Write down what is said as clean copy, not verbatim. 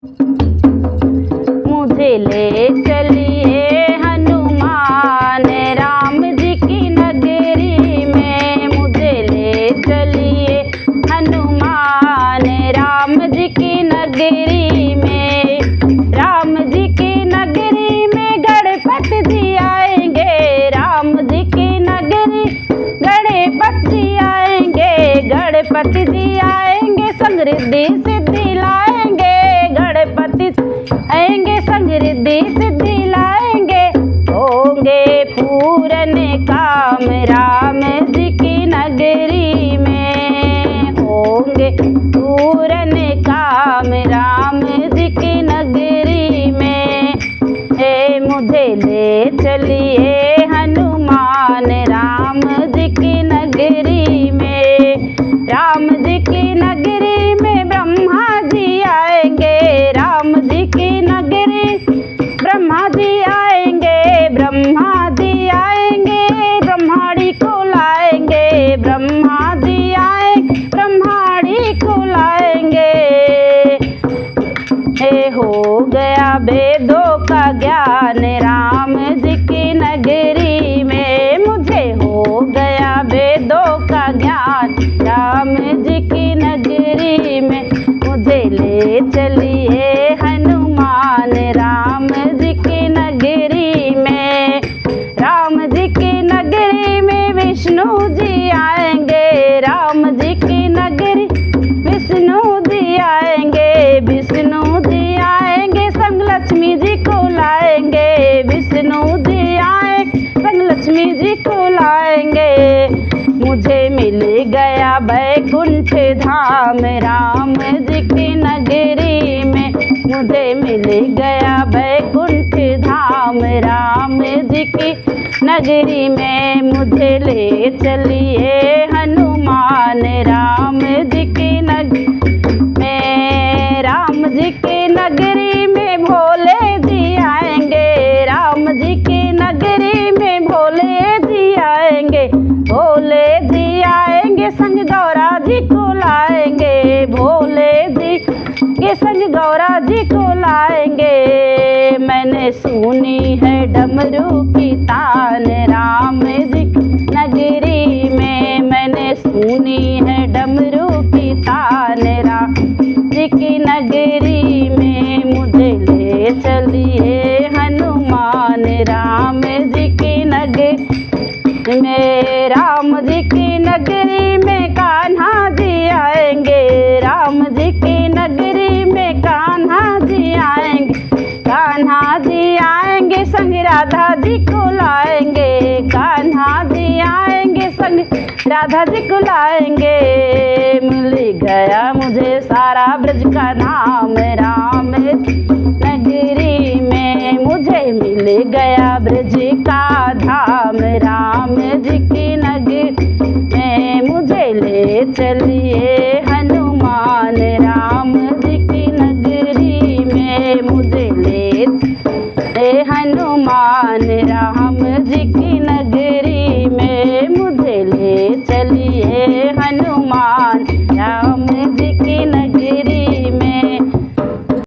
मुझे ले चलिए हनुमान राम जी की नगरी में, मुझे ले चलिए हनुमान राम जी की नगरी में। राम जी की नगरी में गणपति जी आएंगे, राम जी की नगरी गणपति जी आएंगे, गणपति जी आएंगे समृद्धि सिद्धि लाएंगे, गणपति आएंगे समृद्धि सिद्धि लाएंगे। होंगे पूरन काम राम जी की नगरी में, होंगे पूरन काम राम जी की नगरी में। हे मुझे ले चलिए हनुमान राम जी की नगरी में। राम जी की नगरी में ब्रह्मा जी आएंगे, राम जी की नगरी ब्रह्मा जी आएंगे, ब्रह्मा जी आएंगे ब्रह्माणी को लाएंगे, ब्रह्मा जी आए ब्रह्माणी को लाएंगे। हे हो गया वेदों का ज्ञान राम जी की नगरी में, मुझे हो गया वेदों का ज्ञान राम जी की नगरी में। मुझे ले चलिए हनुमान राम जी की नगरी में। राम जी की नगरी में विष्णु जी आएंगे, राम जी की नगरी विष्णु जी आएंगे, विष्णु जी आएंगे संग लक्ष्मी जी को लाएंगे, विष्णु जी आए संग लक्ष्मी जी को लाएंगे। मुझे मिल गया वैकुंठ धाम राम जी की नगरी में, मुझे मिल गया वैकुंठ धाम राम जी की नगरी में। मुझे ले चलिए हनुमान राम जी की नगरी में। राम जी की नगरी में भोले जी आएंगे, राम जी की नगरी में भोले जी आएंगे, भोले जी आएंगे संग गौरा जी को लाएंगे, भोले जी के संग गौरा जी को लाएंगे। मैंने सुनी है डमरू की तान राम जी की नगरी में, मैंने सुनी है डमरू की तान राम जी की नगरी में। मुझे ले चलिए हनुमान राम जी की नगरी में। राम जी की नगरी में कान्हा जी आएंगे, राम जी की नगरी में कान्हा जी आएंगे, कान्हा जी आएंगे संग राधा जी को लाएंगे, कान्हा जी आएंगे संग राधा जी को लाएंगे। मिल गया मुझे सारा ब्रज का नाम राम नगरी में, मुझे मिल गया ब्रज का धाम राम जी की नगरी में। मुझे ले चलिए हनुमान राम जी की नगरी में, मुझे ले हनुमान राम